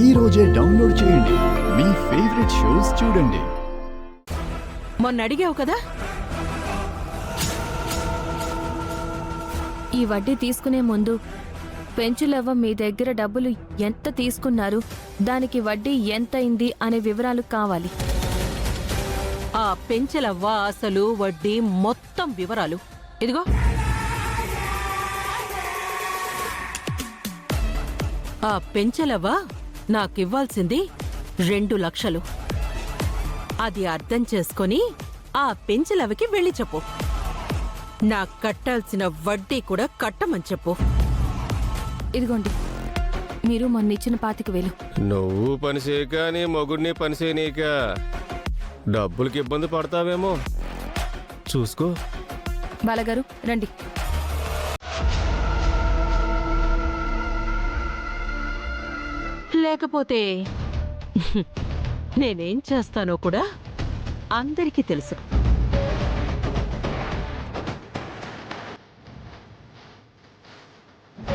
ఈ రోజే డౌన్లోడ్ చేయండి. మీ ఫేవరెట్ షోస్ చూడండి. మొన్న అడిగావు కదా, ఈ వడ్డీ తీసుకునే ముందు పెంచులవ్వ మీ దగ్గర డబ్బులు ఎంత తీసుకున్నారు, దానికి వడ్డీ ఎంతైంది అనే వివరాలు కావాలి. ఆ పెంచలవ్వ అసలు వడ్డీ మొత్తం వివరాలు ఇదిగో. ఆ పెంచలవ్వ నాకివ్వాల్సింది 2 లక్షలు. అది అర్థం చేసుకొని ఆ పెంచలవ్వకి వెళ్ళి చెప్పు. నాకు కట్టాల్సిన వడ్డీ కూడా కట్టమని చెప్పు. ఇదిగోండి, మీరు మొన్నిచ్చిన 25,000. నువ్వు పని చేయక నీ మొగుడిని పని చేయనీక డబ్బులకి ఇబ్బంది పడతావేమో చూసుకో. బాలగారు రండి. లేకపోతే నేనేం చేస్తానో కూడా అందరికీ తెలుసు.